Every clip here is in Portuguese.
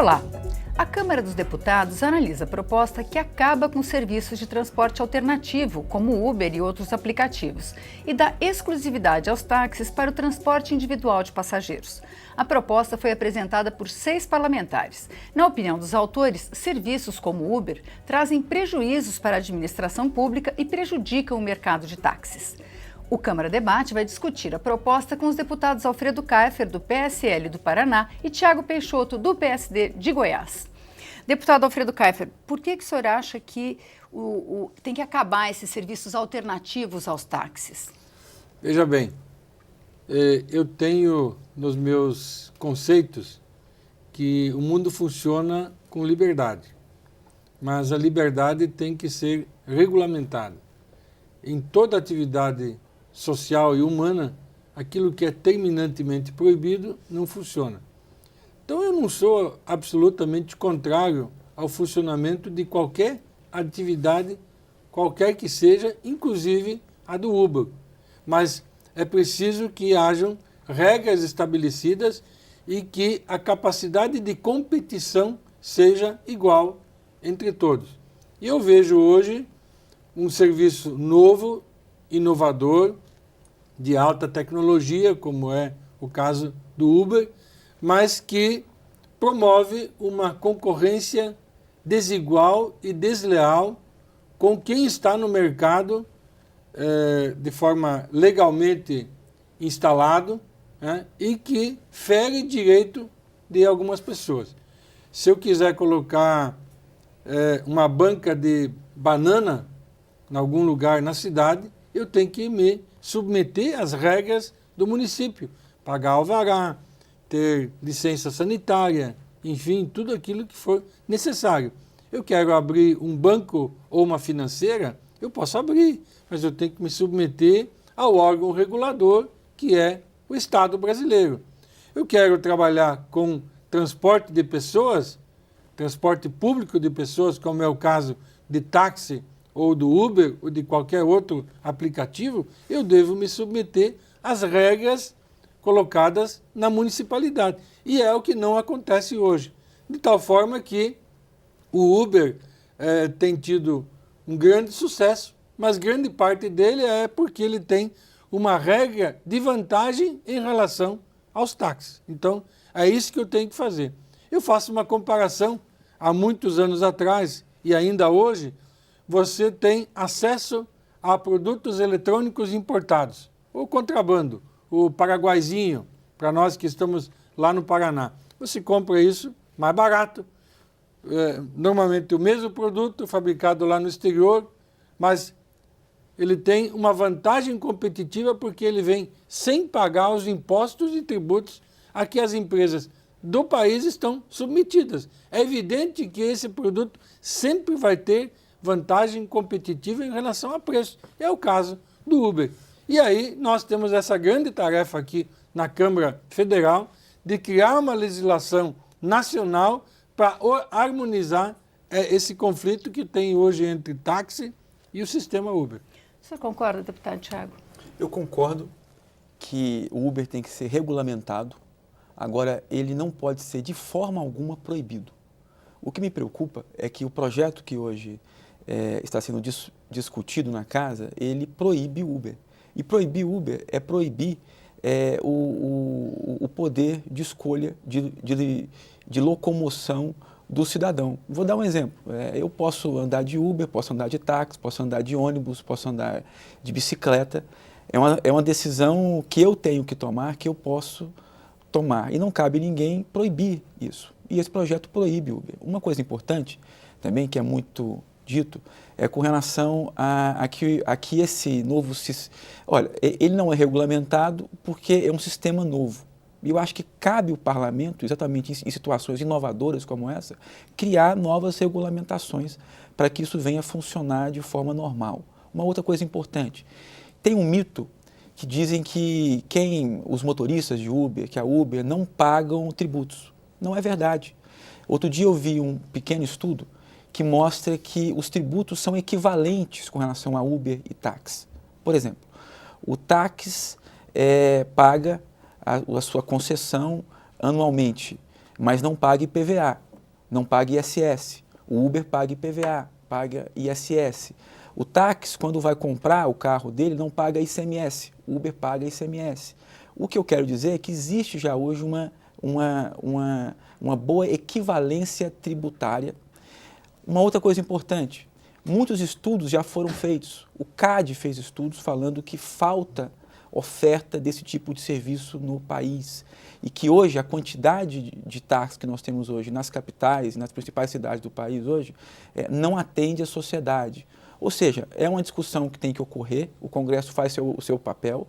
Olá! A Câmara dos Deputados analisa a proposta que acaba com serviços de transporte alternativo, como Uber e outros aplicativos, e dá exclusividade aos táxis para o transporte individual de passageiros. A proposta foi apresentada por 6 parlamentares. Na opinião dos autores, serviços como Uber trazem prejuízos para a administração pública e prejudicam o mercado de táxis. O Câmara Debate vai discutir a proposta com os deputados Alfredo Kaifer, do PSL do Paraná, e Thiago Peixoto, do PSD de Goiás. Deputado Alfredo Kaifer, por que o senhor acha que tem que acabar esses serviços alternativos aos táxis? Veja bem, eu tenho nos meus conceitos que o mundo funciona com liberdade, mas a liberdade tem que ser regulamentada. Em toda atividade social e humana, aquilo que é terminantemente proibido não funciona. Então eu não sou absolutamente contrário ao funcionamento de qualquer atividade, qualquer que seja, inclusive a do Uber. Mas é preciso que hajam regras estabelecidas e que a capacidade de competição seja igual entre todos. E eu vejo hoje um serviço novo, inovador, de alta tecnologia, como é o caso do Uber, mas que promove uma concorrência desigual e desleal com quem está no mercado de forma legalmente instalado, né, e que fere direito de algumas pessoas. Se eu quiser colocar uma banca de banana em algum lugar na cidade, eu tenho que me submeter às regras do município, pagar alvará, ter licença sanitária, enfim, tudo aquilo que for necessário. Eu quero abrir um banco ou uma financeira, eu posso abrir, mas eu tenho que me submeter ao órgão regulador, que é o Estado brasileiro. Eu quero trabalhar com transporte de pessoas, transporte público de pessoas, como é o caso de táxi ou do Uber ou de qualquer outro aplicativo, eu devo me submeter às regras colocadas na municipalidade. E é o que não acontece hoje. De tal forma que o Uber tem tido um grande sucesso, mas grande parte dele é porque ele tem uma regra de vantagem em relação aos táxis. Então, é isso que eu tenho que fazer. Eu faço uma comparação. Há muitos anos atrás e ainda hoje, você tem acesso a produtos eletrônicos importados, o contrabando, o paraguaizinho, para nós que estamos lá no Paraná. Você compra isso mais barato, normalmente o mesmo produto fabricado lá no exterior, mas ele tem uma vantagem competitiva porque ele vem sem pagar os impostos e tributos a que as empresas do país estão submetidas. É evidente que esse produto sempre vai ter vantagem competitiva em relação a preço. É o caso do Uber. E aí nós temos essa grande tarefa aqui na Câmara Federal de criar uma legislação nacional para harmonizar esse conflito que tem hoje entre táxi e o sistema Uber. O senhor concorda, deputado Thiago? Eu concordo que o Uber tem que ser regulamentado. Agora, ele não pode ser de forma alguma proibido. O que me preocupa é que o projeto que hoje está sendo discutido na casa, ele proíbe Uber. E proibir Uber é proibir o poder de escolha, de locomoção do cidadão. Vou dar um exemplo. Eu posso andar de Uber, posso andar de táxi, posso andar de ônibus, posso andar de bicicleta. É uma decisão que eu tenho que tomar, que eu posso tomar. E não cabe ninguém proibir isso. E esse projeto proíbe Uber. Uma coisa importante também, que é muito dito, é com relação a que esse novo sistema... Olha, ele não é regulamentado porque é um sistema novo. E eu acho que cabe o parlamento, exatamente em situações inovadoras como essa, criar novas regulamentações para que isso venha funcionar de forma normal. Uma outra coisa importante, tem um mito que dizem que os motoristas de Uber, que a Uber, não pagam tributos. Não é verdade. Outro dia eu vi um pequeno estudo que mostra que os tributos são equivalentes com relação a Uber e táxi. Por exemplo, o táxi paga a sua concessão anualmente, mas não paga IPVA. não paga ISS. O Uber paga IPVA, paga ISS. O táxi, quando vai comprar o carro dele, não paga ICMS. O Uber paga ICMS. O que eu quero dizer é que existe já hoje uma boa equivalência tributária. Uma outra coisa importante, muitos estudos já foram feitos. O CAD fez estudos falando que falta oferta desse tipo de serviço no país e que hoje a quantidade de táxis que nós temos hoje nas capitais, nas principais cidades do país hoje, não atende à sociedade. Ou seja, é uma discussão que tem que ocorrer, o Congresso faz o seu papel,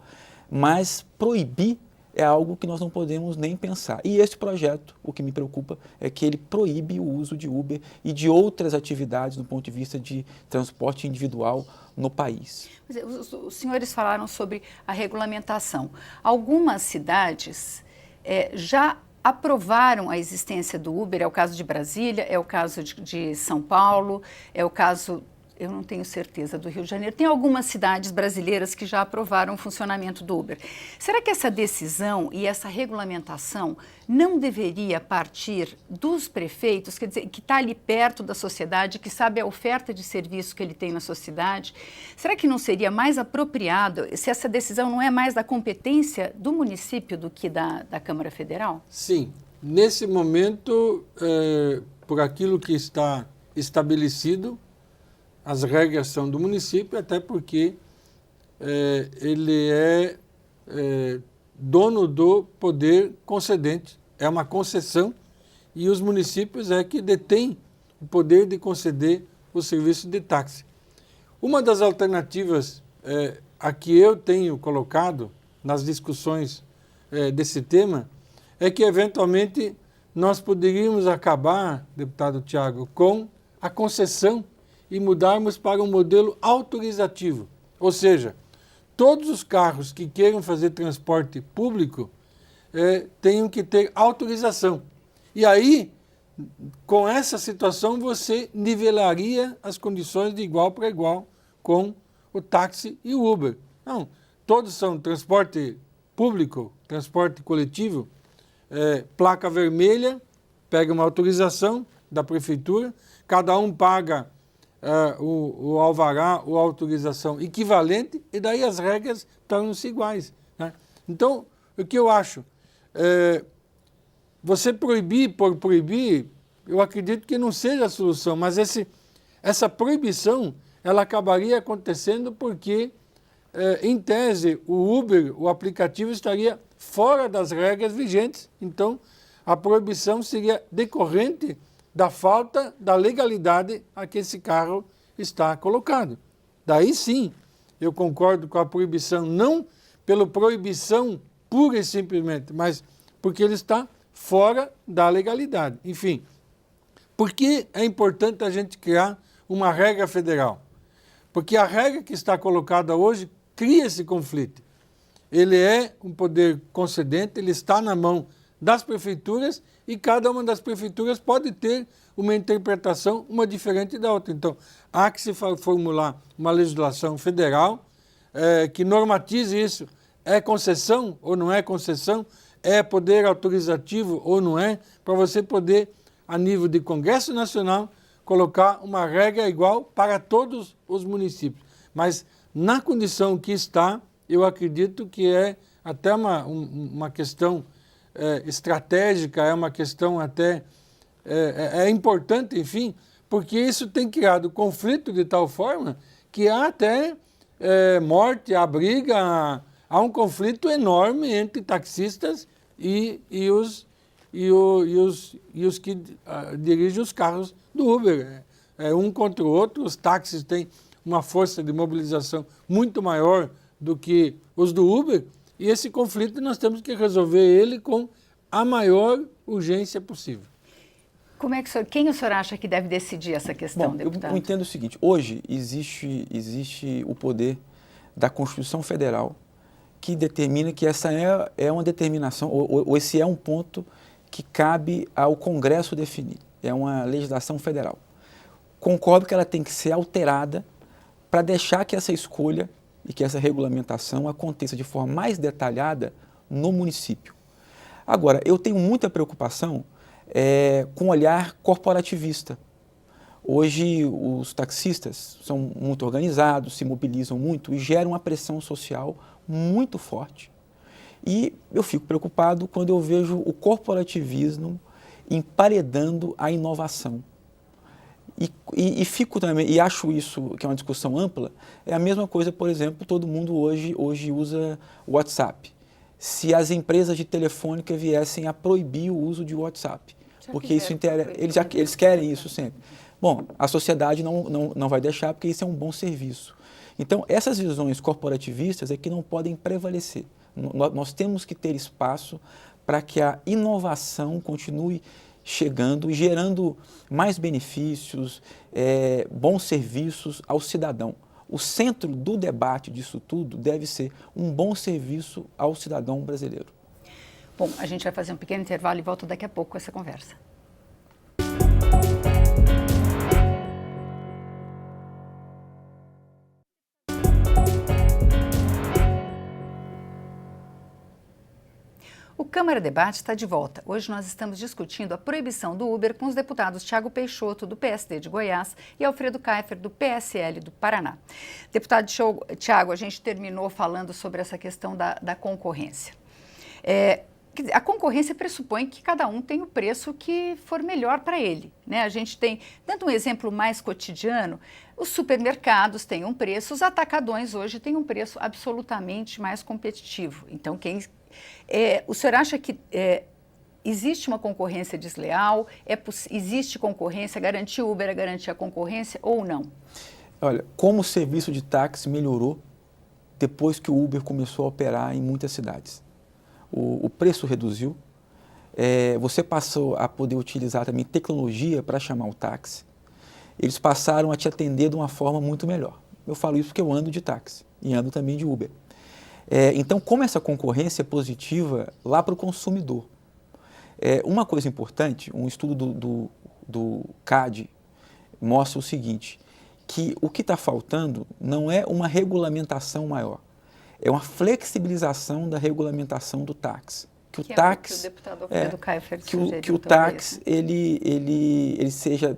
mas proibir é algo que nós não podemos nem pensar. E esse projeto, o que me preocupa é que ele proíbe o uso de Uber e de outras atividades do ponto de vista de transporte individual no país. Os senhores falaram sobre a regulamentação. Algumas cidades já aprovaram a existência do Uber, é o caso de Brasília, é o caso de São Paulo, é o caso, eu não tenho certeza, do Rio de Janeiro. Tem algumas cidades brasileiras que já aprovaram o funcionamento do Uber. Será que essa decisão e essa regulamentação não deveria partir dos prefeitos, quer dizer, que está ali perto da sociedade, que sabe a oferta de serviço que ele tem na sociedade? Será que não seria mais apropriado, se essa decisão não é mais da competência do município do que da Câmara Federal? Sim. Nesse momento, por aquilo que está estabelecido, as regras são do município, até porque ele é dono do poder concedente, é uma concessão, e os municípios é que detêm o poder de conceder o serviço de táxi. Uma das alternativas a que eu tenho colocado nas discussões desse tema é que, eventualmente, nós poderíamos acabar, deputado Tiago, com a concessão e mudarmos para um modelo autorizativo. Ou seja, todos os carros que queiram fazer transporte público tenham que ter autorização. E aí, com essa situação, você nivelaria as condições de igual para igual com o táxi e o Uber. Não, todos são transporte público, transporte coletivo, placa vermelha, pega uma autorização da prefeitura, cada um paga o alvará ou autorização equivalente, e daí as regras tornam-se iguais, né? Então, o que eu acho? Você proibir por proibir, eu acredito que não seja a solução, mas essa proibição, ela acabaria acontecendo porque, em tese, o Uber, o aplicativo, estaria fora das regras vigentes, então a proibição seria decorrente da falta da legalidade a que esse carro está colocado. Daí sim, eu concordo com a proibição, não pela proibição pura e simplesmente, mas porque ele está fora da legalidade. Enfim, por que é importante a gente criar uma regra federal? Porque a regra que está colocada hoje cria esse conflito. Ele é um poder concedente, ele está na mão das prefeituras e cada uma das prefeituras pode ter uma interpretação, uma diferente da outra. Então, há que se formular uma legislação federal que normatize isso. É concessão ou não é concessão? É poder autorizativo ou não é? Para você poder, a nível de Congresso Nacional, colocar uma regra igual para todos os municípios. Mas, na condição que está, eu acredito que é até uma questão estratégica, é uma questão até importante, enfim, porque isso tem criado conflito de tal forma que há até morte, há briga, há um conflito enorme entre taxistas e os que dirigem os carros do Uber. Um contra o outro, os táxis têm uma força de mobilização muito maior do que os do Uber, e esse conflito nós temos que resolver ele com a maior urgência possível. Quem o senhor acha que deve decidir essa questão, deputado? Eu entendo o seguinte, hoje existe o poder da Constituição Federal que determina que essa é uma determinação, ou esse é um ponto que cabe ao Congresso definir, é uma legislação federal. Concordo que ela tem que ser alterada para deixar que essa escolha e que essa regulamentação aconteça de forma mais detalhada no município. Agora, eu tenho muita preocupação com olhar corporativista. Hoje, os taxistas são muito organizados, se mobilizam muito e geram uma pressão social muito forte. E eu fico preocupado quando eu vejo o corporativismo emparedando a inovação. E fico também, e acho isso que é uma discussão ampla, é a mesma coisa, por exemplo, todo mundo hoje usa o WhatsApp. Se as empresas de telefônica viessem a proibir o uso de WhatsApp, porque isso eles querem isso sempre. Bom, a sociedade não vai deixar, porque isso é um bom serviço. Então, essas visões corporativistas é que não podem prevalecer. Nós temos que ter espaço para que a inovação continue chegando e gerando mais benefícios, bons serviços ao cidadão. O centro do debate disso tudo deve ser um bom serviço ao cidadão brasileiro. Bom, a gente vai fazer um pequeno intervalo e volta daqui a pouco com essa conversa. O Câmara Debate está de volta. Hoje nós estamos discutindo a proibição do Uber com os deputados Thiago Peixoto, do PSD de Goiás, e Alfredo Kaifer, do PSL do Paraná. Deputado Thiago, a gente terminou falando sobre essa questão da concorrência. A concorrência pressupõe que cada um tem o preço que for melhor para ele, né? A gente tem, dando um exemplo mais cotidiano, os supermercados têm um preço, os atacadões hoje têm um preço absolutamente mais competitivo. Então, o senhor acha que existe uma concorrência desleal? Existe concorrência? Garantir o Uber é garantir a concorrência ou não? Olha, como o serviço de táxi melhorou depois que o Uber começou a operar em muitas cidades. O preço reduziu, você passou a poder utilizar também tecnologia para chamar o táxi. Eles passaram a te atender de uma forma muito melhor. Eu falo isso porque eu ando de táxi e ando também de Uber. Então, como essa concorrência é positiva lá para o consumidor? Uma coisa importante, um estudo do CAD mostra o seguinte, que o que está faltando não é uma regulamentação maior, é uma flexibilização da regulamentação do táxi. Que o deputado Kaifer que o táxi ele seja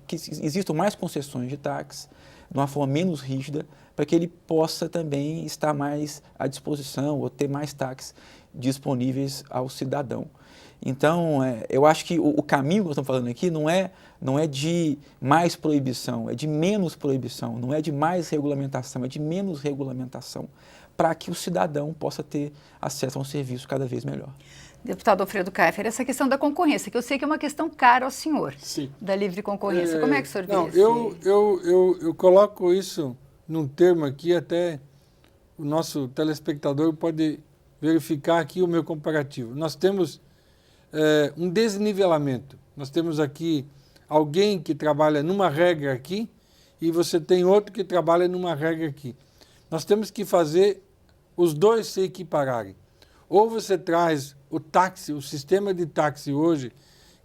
que existam mais concessões de táxi de uma forma menos rígida, para que ele possa também estar mais à disposição ou ter mais táxis disponíveis ao cidadão. Então, eu acho que o caminho que nós estamos falando aqui não é de mais proibição, é de menos proibição, não é de mais regulamentação, é de menos regulamentação, para que o cidadão possa ter acesso a um serviço cada vez melhor. Deputado Alfredo Kaifer, essa questão da concorrência, que eu sei que é uma questão cara ao senhor, Sim. Da livre concorrência. Como é que o senhor vê isso? Eu coloco isso num termo aqui, até o nosso telespectador pode verificar aqui o meu comparativo. Nós temos um desnivelamento. Nós temos aqui alguém que trabalha numa regra aqui e você tem outro que trabalha numa regra aqui. Nós temos que fazer os dois se equipararem. Ou você traz o táxi, o sistema de táxi hoje,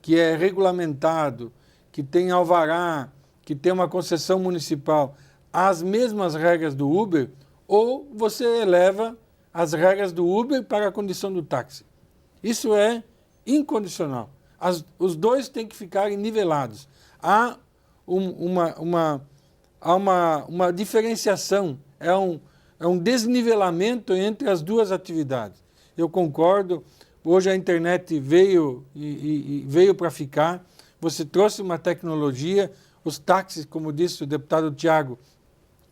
que é regulamentado, que tem alvará, que tem uma concessão municipal, as mesmas regras do Uber, ou você eleva as regras do Uber para a condição do táxi. Isso é incondicional. Os dois têm que ficar nivelados. Há uma diferenciação, é um desnivelamento entre as duas atividades. Eu concordo, hoje a internet veio para ficar, você trouxe uma tecnologia, os táxis, como disse o deputado Thiago,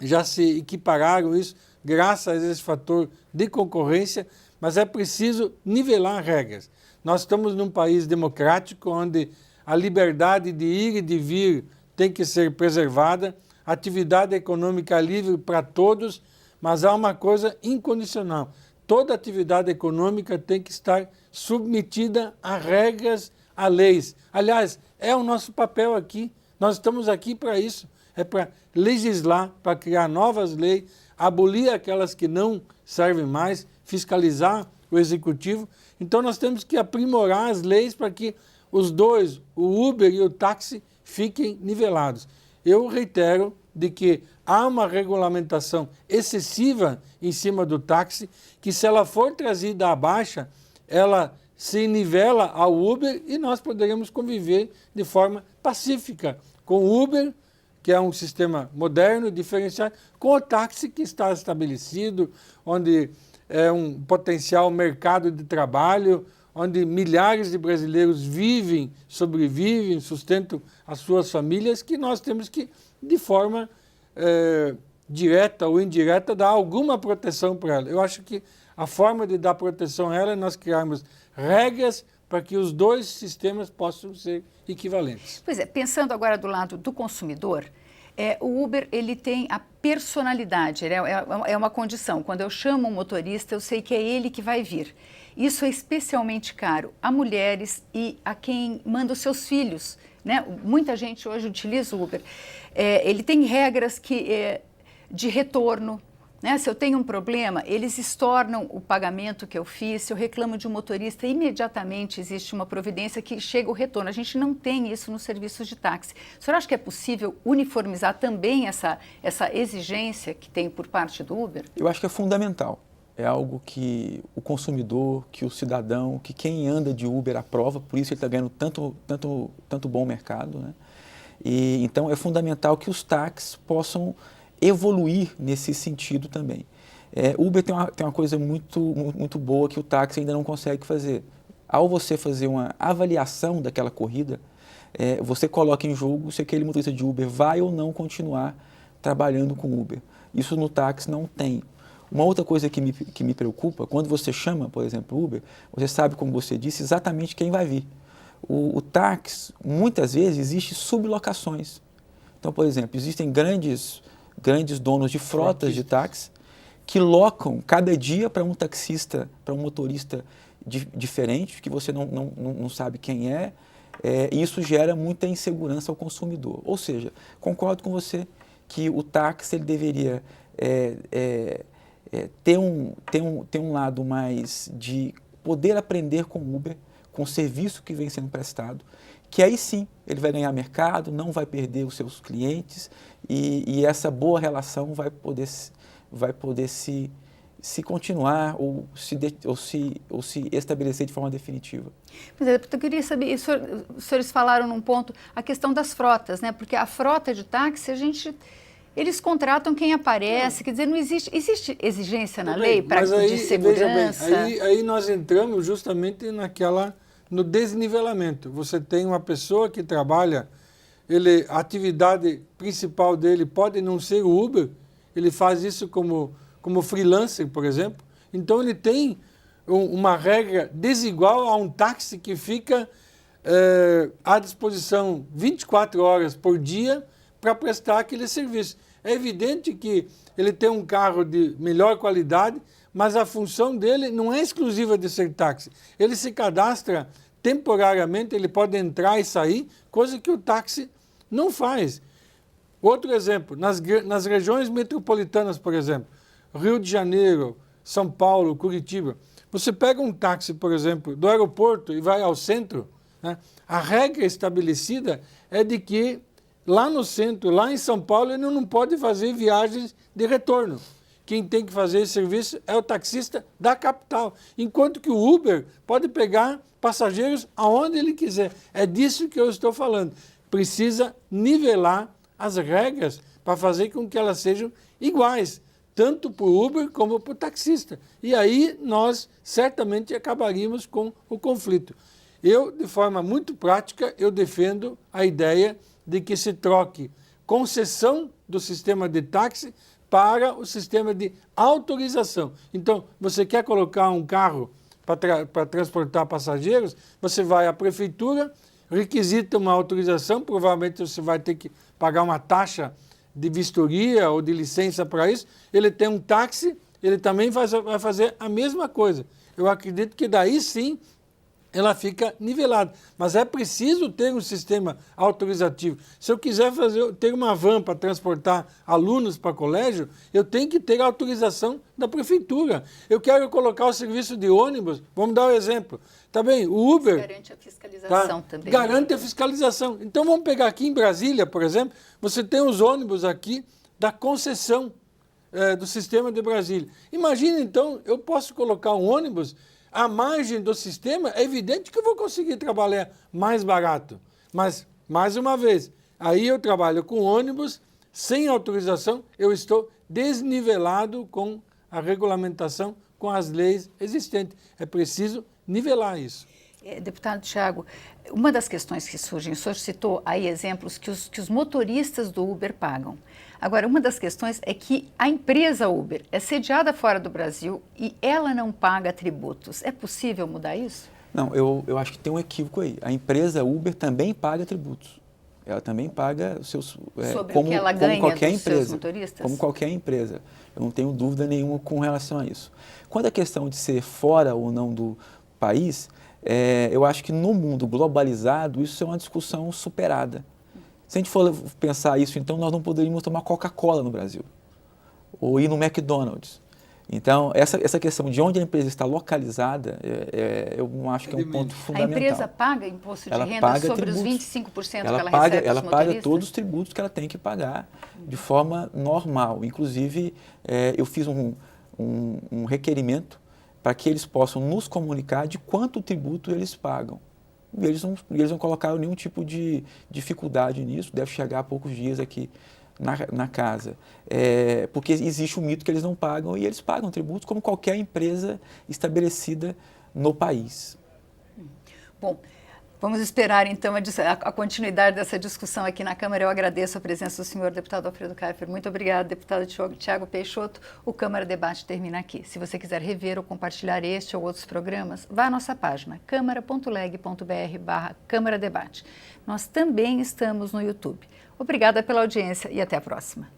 já se equipararam isso, graças a esse fator de concorrência, mas é preciso nivelar regras. Nós estamos num país democrático, onde a liberdade de ir e de vir tem que ser preservada, atividade econômica livre para todos, mas há uma coisa incondicional. Toda atividade econômica tem que estar submetida a regras, a leis. Aliás, é o nosso papel aqui. Nós estamos aqui para isso. É para legislar, para criar novas leis, abolir aquelas que não servem mais, fiscalizar o executivo. Então nós temos que aprimorar as leis para que os dois, o Uber e o táxi, fiquem nivelados. Eu reitero de que há uma regulamentação excessiva em cima do táxi, que se ela for trazida à baixa, ela se nivela ao Uber e nós poderemos conviver de forma pacífica com o Uber, que é um sistema moderno, diferenciado, com o táxi que está estabelecido, onde é um potencial mercado de trabalho, onde milhares de brasileiros vivem, sobrevivem, sustentam as suas famílias, que nós temos que, de forma direta ou indireta, dar alguma proteção para ela. Eu acho que a forma de dar proteção a ela é nós criarmos regras para que os dois sistemas possam ser equivalentes. Pois é, pensando agora do lado do consumidor, o Uber ele tem a personalidade, é uma condição. Quando eu chamo um motorista, eu sei que é ele que vai vir. Isso é especialmente caro a mulheres e a quem manda os seus filhos, né? Muita gente hoje utiliza o Uber. Ele tem regras de retorno. Né? Se eu tenho um problema, eles estornam o pagamento que eu fiz. Se eu reclamo de um motorista, imediatamente existe uma providência que chega o retorno. A gente não tem isso nos serviços de táxi. O senhor acha que é possível uniformizar também essa exigência que tem por parte do Uber? Eu acho que é fundamental. É algo que o consumidor, que o cidadão, que quem anda de Uber aprova, por isso ele está ganhando tanto bom mercado. Né? E, então é fundamental que os táxis possam evoluir nesse sentido também. Uber tem uma coisa muito boa que o táxi ainda não consegue fazer. Ao você fazer uma avaliação daquela corrida, você coloca em jogo se aquele motorista de Uber vai ou não continuar trabalhando com Uber. Isso no táxi não tem. Uma outra coisa que me preocupa, quando você chama, por exemplo, Uber, você sabe, como você disse, exatamente quem vai vir. O táxi, muitas vezes, existe sublocações. Então, por exemplo, existem grandes donos de frotas de táxi que locam cada dia para um taxista, para um motorista diferente, que você não sabe quem é, e isso gera muita insegurança ao consumidor. Ou seja, concordo com você que o táxi ele deveria ter um lado mais de poder aprender com o Uber, com o serviço que vem sendo prestado, que aí sim ele vai ganhar mercado, não vai perder os seus clientes e essa boa relação vai poder se continuar ou se estabelecer de forma definitiva. Mas eu queria saber, os senhores falaram num ponto, a questão das frotas, né? Porque a frota de táxi, eles contratam quem aparece, quer dizer, não existe exigência na lei de segurança? Veja bem, aí nós entramos justamente no desnivelamento. Você tem uma pessoa que trabalha, a atividade principal dele pode não ser o Uber, ele faz isso como freelancer, por exemplo. Então ele tem uma regra desigual a um táxi que fica à disposição 24 horas por dia para prestar aquele serviço. É evidente que ele tem um carro de melhor qualidade, mas a função dele não é exclusiva de ser táxi. Ele se cadastra temporariamente, ele pode entrar e sair, coisa que o táxi não faz. Outro exemplo, nas regiões metropolitanas, por exemplo, Rio de Janeiro, São Paulo, Curitiba, você pega um táxi, por exemplo, do aeroporto e vai ao centro, né? A regra estabelecida é de que lá no centro, lá em São Paulo, ele não pode fazer viagens de retorno. Quem tem que fazer esse serviço é o taxista da capital, enquanto que o Uber pode pegar passageiros aonde ele quiser. É disso que eu estou falando. Precisa nivelar as regras para fazer com que elas sejam iguais, tanto para o Uber como para o taxista. E aí nós certamente acabaríamos com o conflito. Eu, de forma muito prática, eu defendo a ideia de que se troque concessão do sistema de táxi para o sistema de autorização. Então, você quer colocar um carro para transportar passageiros, você vai à prefeitura, requisita uma autorização, provavelmente você vai ter que pagar uma taxa de vistoria ou de licença para isso. Ele tem um táxi, ele também vai fazer a mesma coisa. Eu acredito que daí sim ela fica nivelada. Mas é preciso ter um sistema autorizativo. Se eu quiser ter uma van para transportar alunos para colégio, eu tenho que ter a autorização da prefeitura. Eu quero colocar o serviço de ônibus, vamos dar um exemplo. Tá bem, o Uber... Garante a fiscalização também. Garante a fiscalização. Então vamos pegar aqui em Brasília, por exemplo, você tem os ônibus aqui da concessão do sistema de Brasília. Imagina então, eu posso colocar um ônibus a margem do sistema, é evidente que eu vou conseguir trabalhar mais barato. Mas, mais uma vez, aí eu trabalho com ônibus, sem autorização, eu estou desnivelado com a regulamentação, com as leis existentes. É preciso nivelar isso. Deputado Tiago, uma das questões que surgem, o senhor citou aí exemplos que os motoristas do Uber pagam. Agora, uma das questões é que a empresa Uber é sediada fora do Brasil e ela não paga tributos. É possível mudar isso? Não, eu acho que tem um equívoco aí. A empresa Uber também paga tributos. Ela também paga os seus... Sobre o que ela ganha como qualquer dos empresa, seus motoristas? Como qualquer empresa. Eu não tenho dúvida nenhuma com relação a isso. Quanto à questão de ser fora ou não do país, eu acho que no mundo globalizado isso é uma discussão superada. Se a gente for pensar isso, então nós não poderíamos tomar Coca-Cola no Brasil ou ir no McDonald's. Então, essa questão de onde a empresa está localizada, eu não acho que é um ponto fundamental. A empresa paga imposto de renda paga sobre tributos. os 25% que ela ela paga, recebe dos ela motoristas? paga todos os tributos que ela tem que pagar de forma normal. Inclusive, eu fiz um requerimento para que eles possam nos comunicar de quanto tributo eles pagam. E eles não colocaram nenhum tipo de dificuldade nisso, deve chegar a poucos dias aqui na casa. Porque existe um mito que eles não pagam e eles pagam tributos como qualquer empresa estabelecida no país. Bom, vamos esperar então a continuidade dessa discussão aqui na Câmara. Eu agradeço a presença do senhor deputado Alfredo Kaifer. Muito obrigado, deputado Tiago Peixoto. O Câmara Debate termina aqui. Se você quiser rever ou compartilhar este ou outros programas, vá à nossa página câmara.leg.br/Câmara Debate. Nós também estamos no YouTube. Obrigada pela audiência e até a próxima.